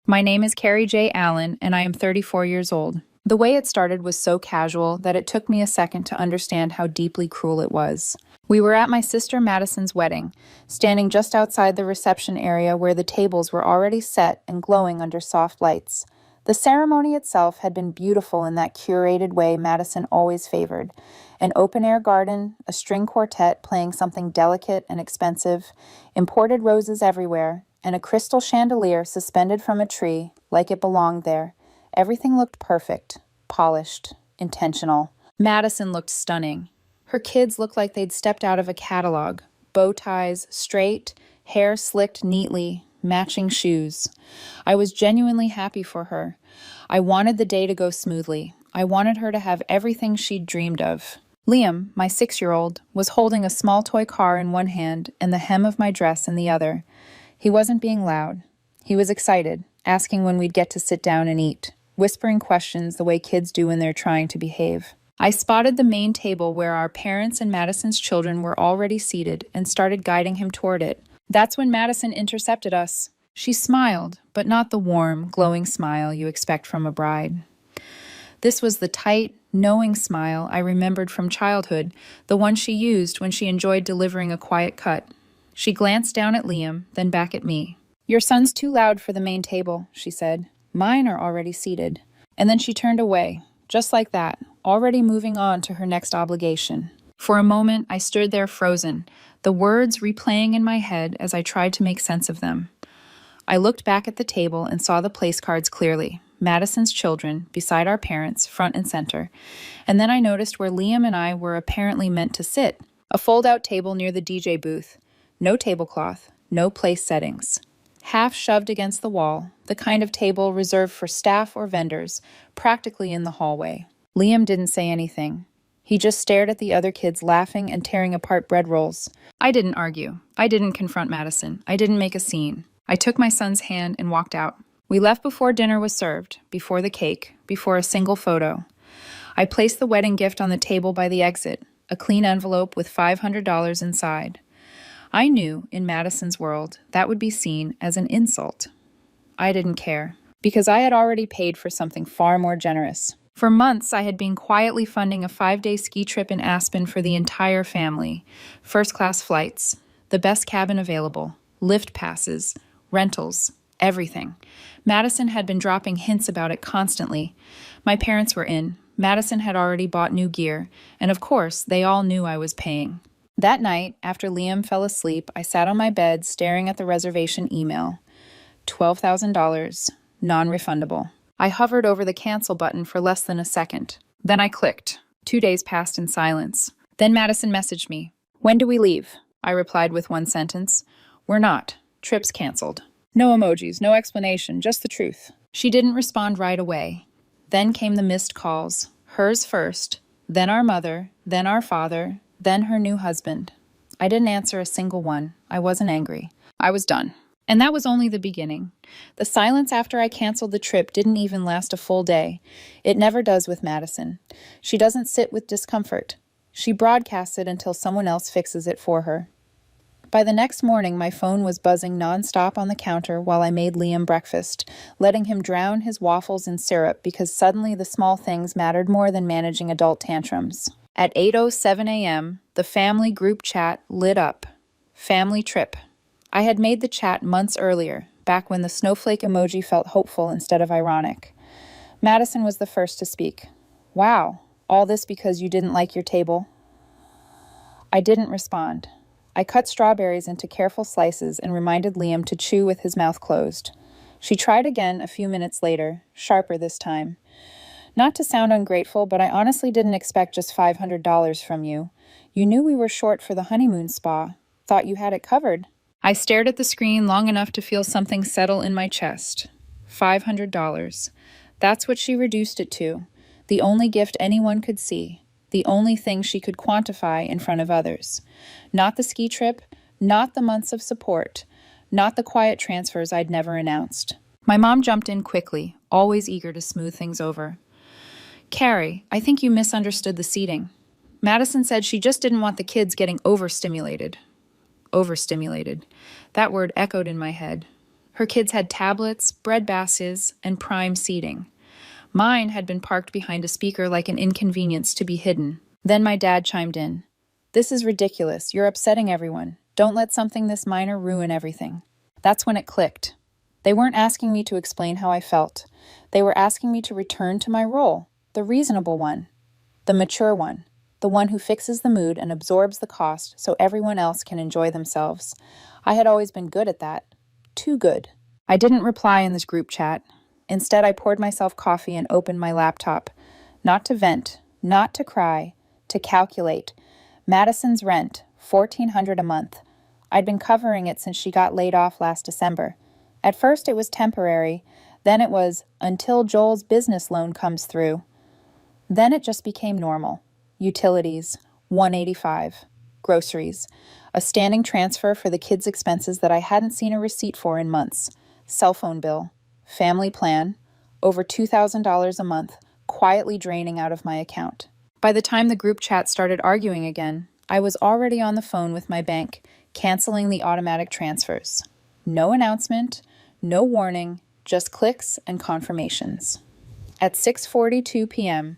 My name is Carrie J. Allen, and I am 34 years old. The way it started was so casual that it took me a second to understand how deeply cruel it was. We were at my sister Madison's wedding, standing just outside the reception area where the tables were already set and glowing under soft lights. The ceremony itself had been beautiful in that curated way Madison always favored. An open-air garden, a string quartet playing something delicate and expensive, imported roses everywhere, and a crystal chandelier suspended from a tree like it belonged there. Everything looked perfect, polished, intentional. Madison looked stunning. Her kids looked like they'd stepped out of a catalog. Bow ties, straight, hair slicked neatly, matching shoes. I was genuinely happy for her. I wanted the day to go smoothly. I wanted her to have everything she'd dreamed of. Liam, my 6-year-old, was holding a small toy car in one hand and the hem of my dress in the other. He wasn't being loud. He was excited, asking when we'd get to sit down and eat, whispering questions the way kids do when they're trying to behave. I spotted the main table where our parents and Madison's children were already seated and started guiding him toward it. That's when Madison intercepted us. She smiled, but not the warm, glowing smile you expect from a bride. This was the tight, knowing smile I remembered from childhood, the one she used when she enjoyed delivering a quiet cut. She glanced down at Liam, then back at me. "Your son's too loud for the main table," she said. "Mine are already seated." And then she turned away, just like that, already moving on to her next obligation. For a moment, I stood there frozen, the words replaying in my head as I tried to make sense of them. I looked back at the table and saw the place cards clearly. Madison's children, beside our parents, front and center. And then I noticed where Liam and I were apparently meant to sit. A fold-out table near the DJ booth. No tablecloth, no place settings. Half shoved against the wall, the kind of table reserved for staff or vendors, practically in the hallway. Liam didn't say anything. He just stared at the other kids laughing and tearing apart bread rolls. I didn't argue. I didn't confront Madison. I didn't make a scene. I took my son's hand and walked out. We left before dinner was served, before the cake, before a single photo. I placed the wedding gift on the table by the exit, a clean envelope with $500 inside. I knew, in Madison's world, that would be seen as an insult. I didn't care, because I had already paid for something far more generous. For months, I had been quietly funding a 5-day ski trip in Aspen for the entire family. First-class flights, the best cabin available, lift passes, rentals, everything. Madison had been dropping hints about it constantly. My parents were in. Madison had already bought new gear, and of course, they all knew I was paying. That night, after Liam fell asleep, I sat on my bed staring at the reservation email. $12,000, non-refundable. I hovered over the cancel button for less than a second. Then I clicked. 2 days passed in silence. Then Madison messaged me. "When do we leave?" I replied with one sentence. "We're not. Trip's canceled." No emojis, no explanation, just the truth. She didn't respond right away. Then came the missed calls. Hers first, then our mother, then our father, then her new husband. I didn't answer a single one. I wasn't angry. I was done. And that was only the beginning. The silence after I canceled the trip didn't even last a full day. It never does with Madison. She doesn't sit with discomfort. She broadcasts it until someone else fixes it for her. By the next morning, my phone was buzzing nonstop on the counter while I made Liam breakfast, letting him drown his waffles in syrup because suddenly the small things mattered more than managing adult tantrums. At 8:07 a.m., the family group chat lit up. Family trip. I had made the chat months earlier, back when the snowflake emoji felt hopeful instead of ironic. Madison was the first to speak. "Wow, all this because you didn't like your table?" I didn't respond. I cut strawberries into careful slices and reminded Liam to chew with his mouth closed. She tried again a few minutes later, sharper this time. "Not to sound ungrateful, but I honestly didn't expect just $500 from you. You knew we were short for the honeymoon spa. Thought you had it covered." I stared at the screen long enough to feel something settle in my chest. $500. That's what she reduced it to. The only gift anyone could see. The only thing she could quantify in front of others. Not the ski trip, not the months of support, not the quiet transfers I'd never announced. My mom jumped in quickly, always eager to smooth things over. "Carrie, I think you misunderstood the seating. Madison said she just didn't want the kids getting overstimulated." Overstimulated. That word echoed in my head. Her kids had tablets, bread baskets, and prime seating. Mine had been parked behind a speaker like an inconvenience to be hidden. Then my dad chimed in. "This is ridiculous. You're upsetting everyone. Don't let something this minor ruin everything." That's when it clicked. They weren't asking me to explain how I felt. They were asking me to return to my role, the reasonable one, the mature one, the one who fixes the mood and absorbs the cost so everyone else can enjoy themselves. I had always been good at that. Too good. I didn't reply in this group chat. Instead, I poured myself coffee and opened my laptop. Not to vent, not to cry, to calculate. Madison's rent, $1,400 a month. I'd been covering it since she got laid off last December. At first, it was temporary. Then it was until Joel's business loan comes through. Then it just became normal. Utilities, $185. Groceries, a standing transfer for the kids' expenses that I hadn't seen a receipt for in months. Cell phone bill, family plan, over $2,000 a month, quietly draining out of my account. By the time the group chat started arguing again, I was already on the phone with my bank, canceling the automatic transfers. No announcement, no warning, just clicks and confirmations. At 6:42 p.m.,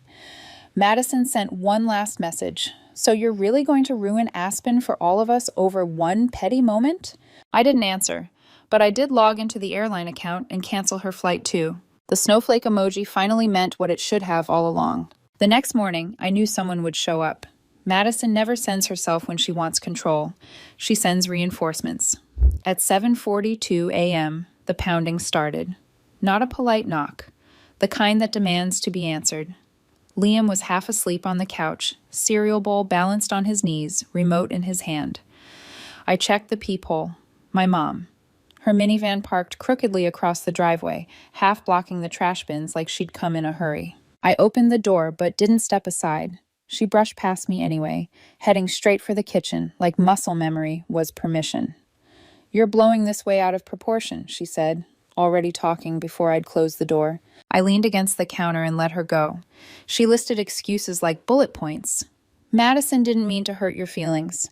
Madison sent one last message. "So you're really going to ruin Aspen for all of us over one petty moment?" I didn't answer, but I did log into the airline account and cancel her flight too. The snowflake emoji finally meant what it should have all along. The next morning, I knew someone would show up. Madison never sends herself when she wants control. She sends reinforcements. At 7:42 a.m., the pounding started. Not a polite knock, the kind that demands to be answered. Liam was half asleep on the couch, cereal bowl balanced on his knees, remote in his hand. I checked the peephole. My mom. Her minivan parked crookedly across the driveway, half blocking the trash bins like she'd come in a hurry. I opened the door but didn't step aside. She brushed past me anyway, heading straight for the kitchen, like muscle memory was permission. "You're blowing this way out of proportion," she said, already talking before I'd closed the door. I leaned against the counter and let her go. She listed excuses like bullet points. "Madison didn't mean to hurt your feelings.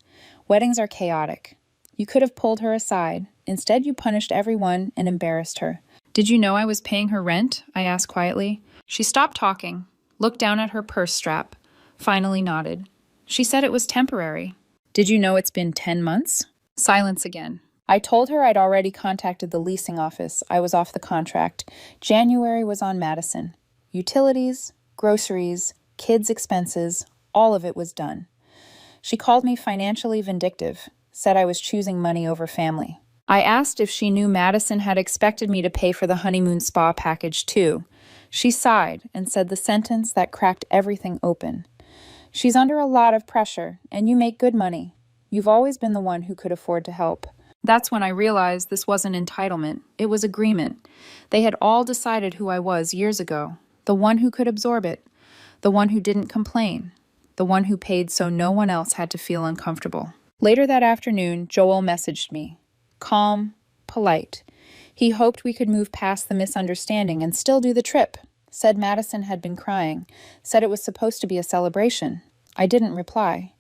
Weddings are chaotic. You could have pulled her aside. Instead, you punished everyone and embarrassed her." "Did you know I was paying her rent?" I asked quietly. She stopped talking, looked down at her purse strap, finally nodded. She said it was temporary. "Did you know it's been 10 months? Silence again. I told her I'd already contacted the leasing office. I was off the contract. January was on Madison. Utilities, groceries, kids' expenses, all of it was done. She called me financially vindictive, said I was choosing money over family. I asked if she knew Madison had expected me to pay for the honeymoon spa package too. She sighed and said the sentence that cracked everything open. "She's under a lot of pressure, and you make good money. You've always been the one who could afford to help." That's when I realized this wasn't entitlement, it was agreement. They had all decided who I was years ago, the one who could absorb it, the one who didn't complain, the one who paid so no one else had to feel uncomfortable. Later that afternoon, Joel messaged me. Calm, polite. He hoped we could move past the misunderstanding and still do the trip. Said Madison had been crying, said it was supposed to be a celebration. I didn't reply.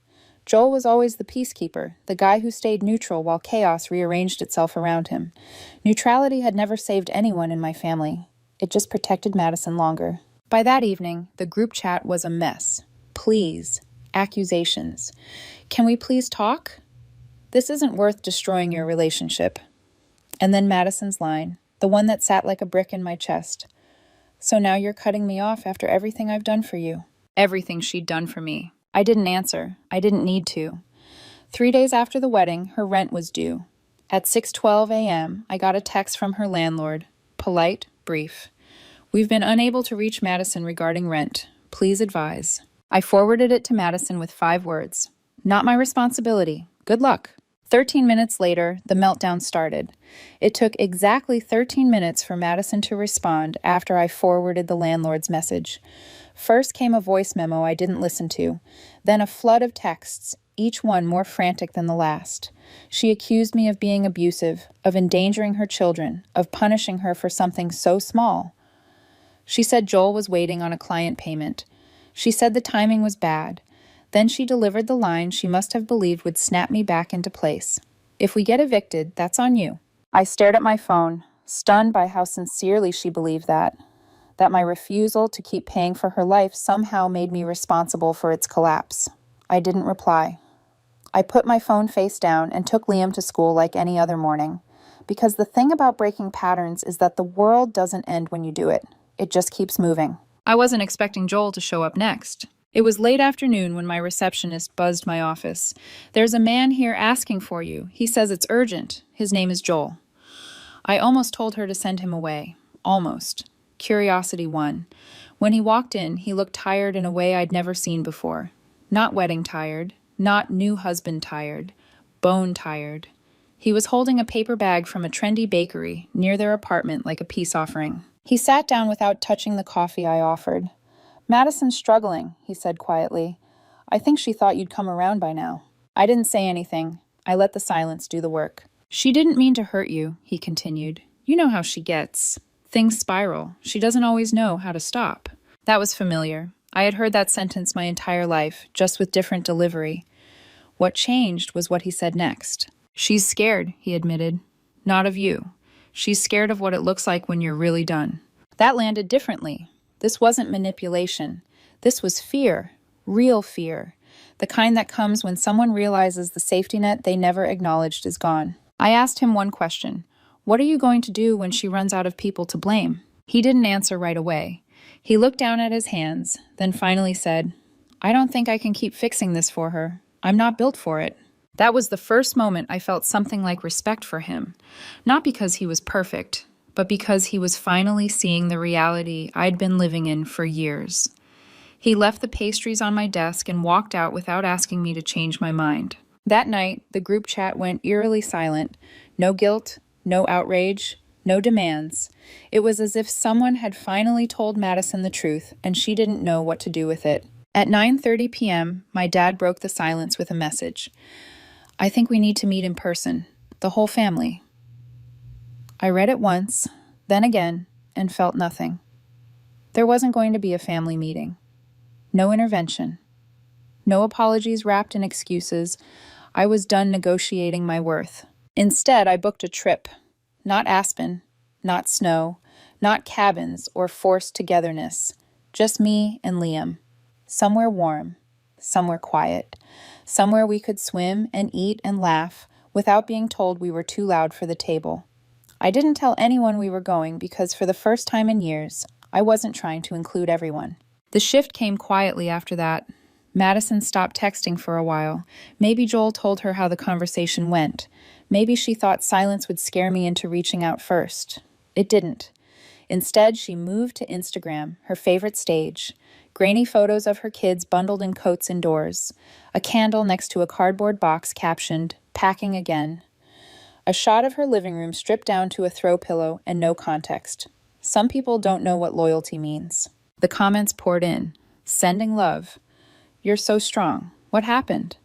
Joel was always the peacekeeper, the guy who stayed neutral while chaos rearranged itself around him. Neutrality had never saved anyone in my family. It just protected Madison longer. By that evening, the group chat was a mess. Please. Accusations. Can we please talk? This isn't worth destroying your relationship. And then Madison's line, the one that sat like a brick in my chest. "So now you're cutting me off after everything I've done for you." Everything she'd done for me. I didn't answer. I didn't need to. 3 days after the wedding, her rent was due. At 6:12 a.m., I got a text from her landlord. Polite, brief. "We've been unable to reach Madison regarding rent. Please advise." I forwarded it to Madison with 5 words. "Not my responsibility. Good luck." 13 minutes later, the meltdown started. It took exactly 13 minutes for Madison to respond after I forwarded the landlord's message. First came a voice memo I didn't listen to, then a flood of texts, each one more frantic than the last. She accused me of being abusive, of endangering her children, of punishing her for something so small. She said Joel was waiting on a client payment. She said the timing was bad. Then she delivered the line she must have believed would snap me back into place. "If we get evicted, that's on you." I stared at my phone. stunned by how sincerely she believed that my refusal to keep paying for her life somehow made me responsible for its collapse. I didn't reply. I put my phone face down and took Liam to school like any other morning. Because the thing about breaking patterns is that the world doesn't end when you do it. It just keeps moving. I wasn't expecting Joel to show up next. It was late afternoon when my receptionist buzzed my office. "There's a man here asking for you. He says it's urgent. His name is Joel." I almost told her to send him away. Almost. Curiosity won. When he walked in, he looked tired in a way I'd never seen before. Not wedding tired, not new husband tired, bone tired. He was holding a paper bag from a trendy bakery near their apartment like a peace offering. He sat down without touching the coffee I offered. "Madison's struggling," he said quietly. "I think she thought you'd come around by now." I didn't say anything. I let the silence do the work. "She didn't mean to hurt you," he continued. "You know how she gets. Things spiral. She doesn't always know how to stop." That was familiar. I had heard that sentence my entire life, just with different delivery. What changed was what he said next. "She's scared," he admitted. "Not of you. She's scared of what it looks like when you're really done." That landed differently. This wasn't manipulation. This was fear. Real fear. The kind that comes when someone realizes the safety net they never acknowledged is gone. I asked him one question. "What are you going to do when she runs out of people to blame?" He didn't answer right away. He looked down at his hands, then finally said, "I don't think I can keep fixing this for her. I'm not built for it." That was the first moment I felt something like respect for him. Not because he was perfect, but because he was finally seeing the reality I'd been living in for years. He left the pastries on my desk and walked out without asking me to change my mind. That night, the group chat went eerily silent. No guilt, no outrage, no demands. It was as if someone had finally told Madison the truth, and she didn't know what to do with it. At 9:30 p.m., my dad broke the silence with a message. "I think we need to meet in person, the whole family." I read it once, then again, and felt nothing. There wasn't going to be a family meeting. No intervention. No apologies wrapped in excuses. I was done negotiating my worth. Instead, I booked a trip. Not Aspen, not snow, not cabins or forced togetherness. Just me and Liam. Somewhere warm, somewhere quiet, somewhere we could swim and eat and laugh without being told we were too loud for the table. I didn't tell anyone we were going because for the first time in years, I wasn't trying to include everyone. The shift came quietly after that. Madison stopped texting for a while. Maybe Joel told her how the conversation went. Maybe she thought silence would scare me into reaching out first. It didn't. Instead, she moved to Instagram, her favorite stage. Grainy photos of her kids bundled in coats indoors. A candle next to a cardboard box captioned, "Packing again." A shot of her living room stripped down to a throw pillow and no context. Some people don't know what loyalty means. The comments poured in. Sending love. "You're so strong. What happened?"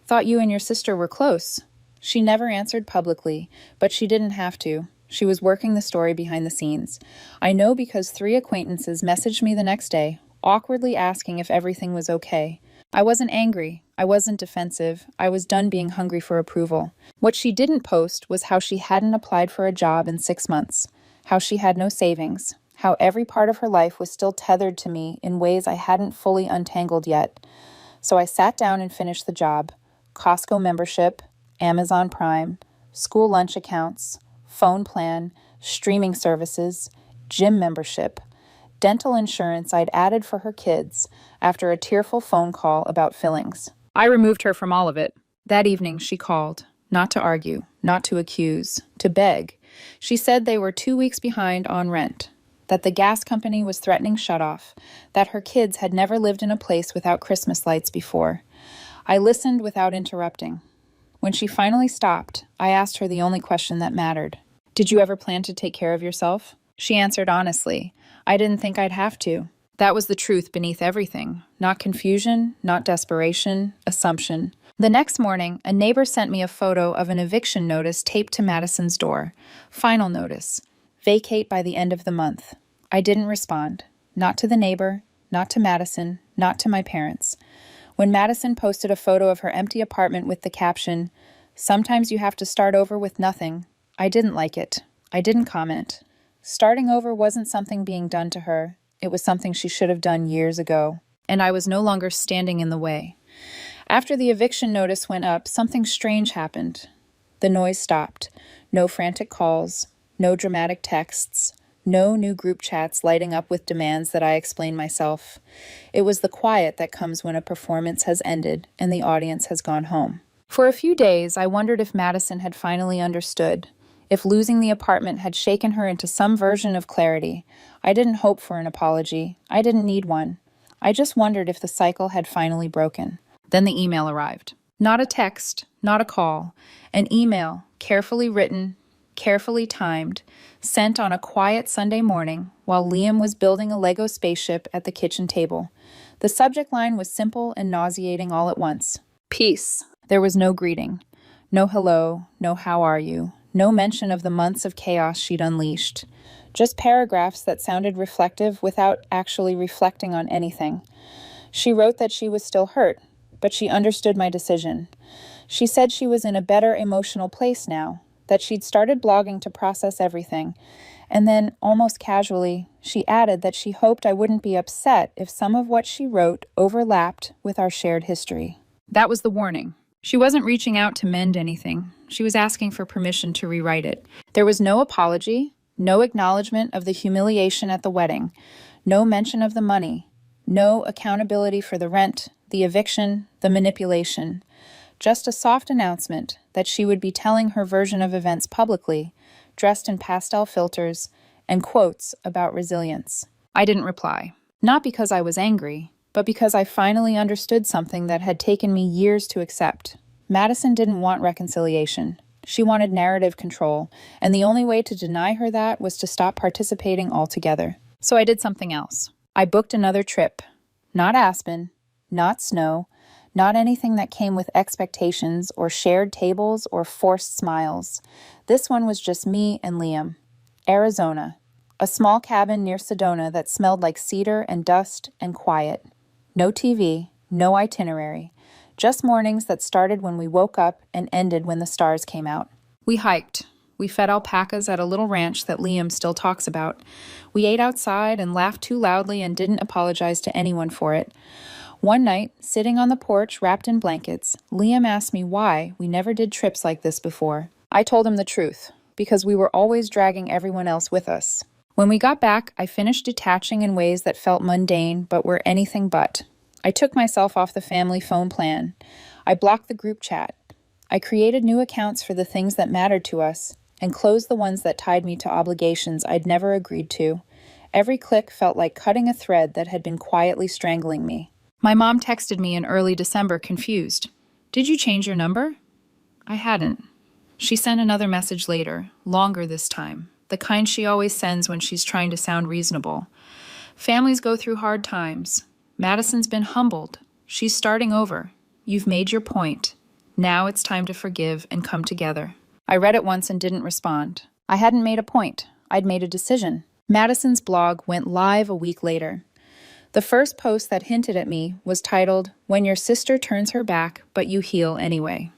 "Thought you and your sister were close." She never answered publicly, but she didn't have to. She was working the story behind the scenes. I know because 3 acquaintances messaged me the next day, awkwardly asking if everything was okay. I wasn't angry. I wasn't defensive. I was done being hungry for approval. What she didn't post was how she hadn't applied for a job in 6 months, how she had no savings, how every part of her life was still tethered to me in ways I hadn't fully untangled yet. So I sat down and finished the job. Costco membership, Amazon Prime, school lunch accounts, phone plan, streaming services, gym membership, dental insurance I'd added for her kids after a tearful phone call about fillings. I removed her from all of it. That evening she called, not to argue, not to accuse, to beg. She said they were 2 weeks behind on rent, that the gas company was threatening shutoff, that her kids had never lived in a place without Christmas lights before. I listened without interrupting. When she finally stopped, I asked her the only question that mattered. "Did you ever plan to take care of yourself?" She answered honestly, "I didn't think I'd have to." That was the truth beneath everything. Not confusion, not desperation, assumption. The next morning, a neighbor sent me a photo of an eviction notice taped to Madison's door. Final notice. Vacate by the end of the month. I didn't respond. Not to the neighbor, not to Madison, not to my parents. When Madison posted a photo of her empty apartment with the caption, "Sometimes you have to start over with nothing," I didn't like it. I didn't comment. Starting over wasn't something being done to her. It was something she should have done years ago. And I was no longer standing in the way. After the eviction notice went up, something strange happened. The noise stopped. No frantic calls, no dramatic texts, no new group chats lighting up with demands that I explain myself. It was the quiet that comes when a performance has ended and the audience has gone home. For a few days, I wondered if Madison had finally understood, if losing the apartment had shaken her into some version of clarity. I didn't hope for an apology. I didn't need one. I just wondered if the cycle had finally broken. Then the email arrived. Not a text, not a call. An email, carefully written, carefully timed, sent on a quiet Sunday morning while Liam was building a Lego spaceship at the kitchen table. The subject line was simple and nauseating all at once. Peace. There was no greeting. No hello, no how are you. No mention of the months of chaos she'd unleashed. Just paragraphs that sounded reflective without actually reflecting on anything. She wrote that she was still hurt, but she understood my decision. She said she was in a better emotional place now, that she'd started blogging to process everything. And then, almost casually, she added that she hoped I wouldn't be upset if some of what she wrote overlapped with our shared history. That was the warning. She wasn't reaching out to mend anything. She was asking for permission to rewrite it. There was no apology, no acknowledgement of the humiliation at the wedding, no mention of the money, no accountability for the rent, the eviction, the manipulation. Just a soft announcement that she would be telling her version of events publicly, dressed in pastel filters, and quotes about resilience. I didn't reply. Not because I was angry, but because I finally understood something that had taken me years to accept. Madison didn't want reconciliation. She wanted narrative control, and the only way to deny her that was to stop participating altogether. So I did something else. I booked another trip. Not Aspen, not snow, not anything that came with expectations or shared tables or forced smiles. This one was just me and Liam. Arizona. A small cabin near Sedona that smelled like cedar and dust and quiet. No TV, no itinerary. Just mornings that started when we woke up and ended when the stars came out. We hiked. We fed alpacas at a little ranch that Liam still talks about. We ate outside and laughed too loudly and didn't apologize to anyone for it. One night, sitting on the porch wrapped in blankets, Liam asked me why we never did trips like this before. I told him the truth, because we were always dragging everyone else with us. When we got back, I finished detaching in ways that felt mundane but were anything but. I took myself off the family phone plan. I blocked the group chat. I created new accounts for the things that mattered to us and closed the ones that tied me to obligations I'd never agreed to. Every click felt like cutting a thread that had been quietly strangling me. My mom texted me in early December, confused. "Did you change your number?" I hadn't. She sent another message later, longer this time, the kind she always sends when she's trying to sound reasonable. Families go through hard times. Madison's been humbled. She's starting over. You've made your point. Now it's time to forgive and come together. I read it once and didn't respond. I hadn't made a point. I'd made a decision. Madison's blog went live a week later. The first post that hinted at me was titled, "When Your Sister Turns Her Back, But You Heal Anyway."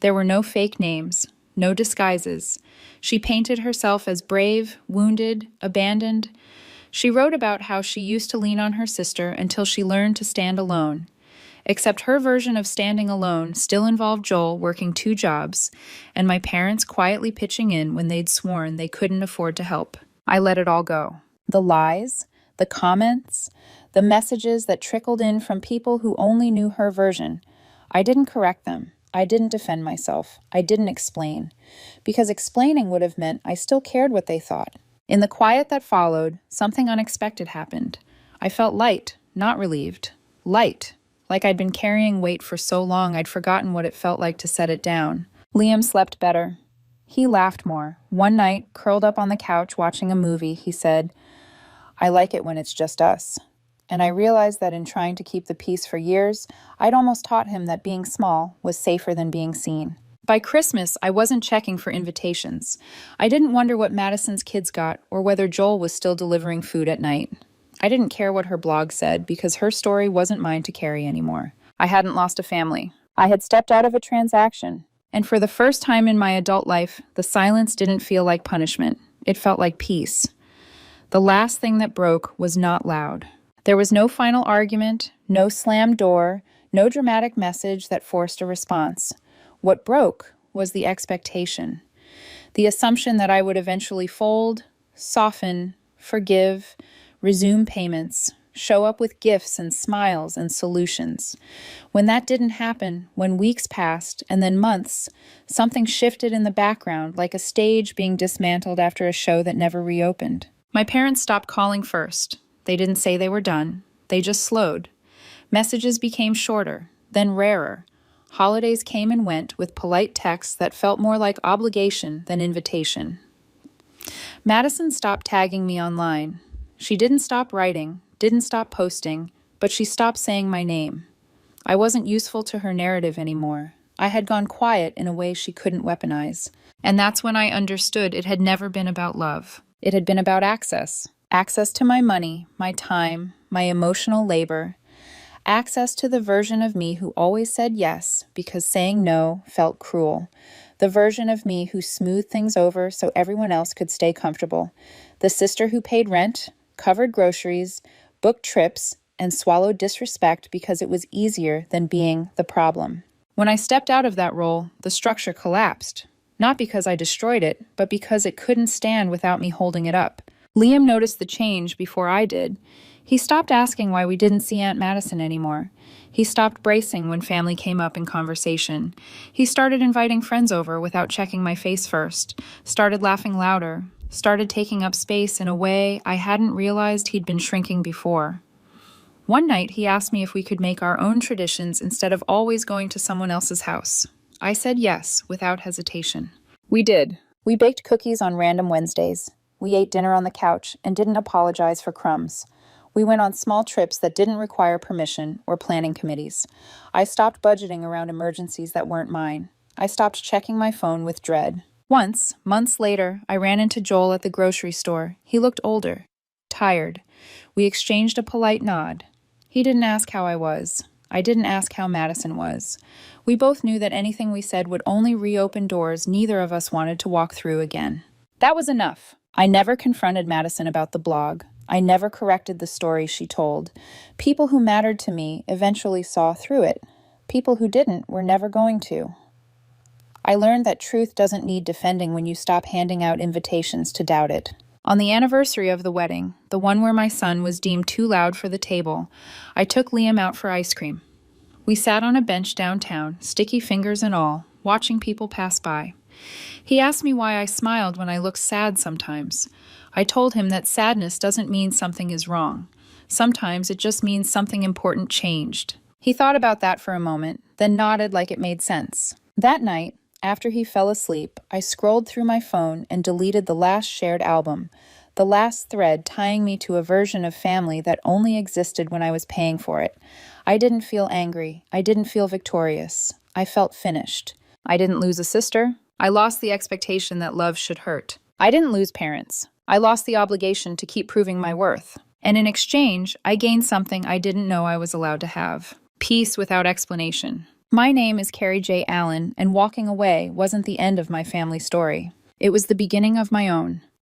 There were no fake names, no disguises. She painted herself as brave, wounded, abandoned. She wrote about how she used to lean on her sister until she learned to stand alone. Except her version of standing alone still involved Joel working 2 jobs, and my parents quietly pitching in when they'd sworn they couldn't afford to help. I let it all go. The lies, the comments, the messages that trickled in from people who only knew her version. I didn't correct them. I didn't defend myself. I didn't explain. Because explaining would have meant I still cared what they thought. In the quiet that followed, something unexpected happened. I felt light, not relieved. Light. Like I'd been carrying weight for so long I'd forgotten what it felt like to set it down. Liam slept better. He laughed more. One night, curled up on the couch watching a movie, he said, "I like it when it's just us." And I realized that in trying to keep the peace for years, I'd almost taught him that being small was safer than being seen. By Christmas, I wasn't checking for invitations. I didn't wonder what Madison's kids got or whether Joel was still delivering food at night. I didn't care what her blog said because her story wasn't mine to carry anymore. I hadn't lost a family. I had stepped out of a transaction, And for the first time in my adult life, the silence didn't feel like punishment. It felt like peace. The last thing that broke was not loud. There was no final argument, no slammed door, no dramatic message that forced a response. What broke was the expectation. The assumption that I would eventually fold, soften, forgive, resume payments, show up with gifts and smiles and solutions. When that didn't happen, when weeks passed and then months, something shifted in the background like a stage being dismantled after a show that never reopened. My parents stopped calling first. They didn't say they were done. They just slowed. Messages became shorter, then rarer. Holidays came and went with polite texts that felt more like obligation than invitation. Madison stopped tagging me online. She didn't stop writing, didn't stop posting, but she stopped saying my name. I wasn't useful to her narrative anymore. I had gone quiet in a way she couldn't weaponize. And that's when I understood it had never been about love. It had been about access. Access to my money, my time, my emotional labor. Access to the version of me who always said yes because saying no felt cruel. The version of me who smoothed things over so everyone else could stay comfortable. The sister who paid rent, covered groceries, booked trips, and swallowed disrespect because it was easier than being the problem. When I stepped out of that role, the structure collapsed. Not because I destroyed it, but because it couldn't stand without me holding it up. Liam noticed the change before I did. He stopped asking why we didn't see Aunt Madison anymore. He stopped bracing when family came up in conversation. He started inviting friends over without checking my face first, started laughing louder, started taking up space in a way I hadn't realized he'd been shrinking before. One night, he asked me if we could make our own traditions instead of always going to someone else's house. I said yes, without hesitation. We did. We baked cookies on random Wednesdays. We ate dinner on the couch and didn't apologize for crumbs. We went on small trips that didn't require permission or planning committees. I stopped budgeting around emergencies that weren't mine. I stopped checking my phone with dread. Once, months later, I ran into Joel at the grocery store. He looked older, tired. We exchanged a polite nod. He didn't ask how I was. I didn't ask how Madison was. We both knew that anything we said would only reopen doors neither of us wanted to walk through again. That was enough. I never confronted Madison about the blog. I never corrected the story she told. People who mattered to me eventually saw through it. People who didn't were never going to. I learned that truth doesn't need defending when you stop handing out invitations to doubt it. On the anniversary of the wedding, the one where my son was deemed too loud for the table, I took Liam out for ice cream. We sat on a bench downtown, sticky fingers and all, watching people pass by. He asked me why I smiled when I looked sad sometimes. I told him that sadness doesn't mean something is wrong. Sometimes it just means something important changed. He thought about that for a moment, then nodded like it made sense. That night, after he fell asleep, I scrolled through my phone and deleted the last shared album, the last thread tying me to a version of family that only existed when I was paying for it. I didn't feel angry. I didn't feel victorious. I felt finished. I didn't lose a sister. I lost the expectation that love should hurt. I didn't lose parents. I lost the obligation to keep proving my worth. And in exchange, I gained something I didn't know I was allowed to have. Peace without explanation. My name is Carrie J. Allen, and walking away wasn't the end of my family story. It was the beginning of my own.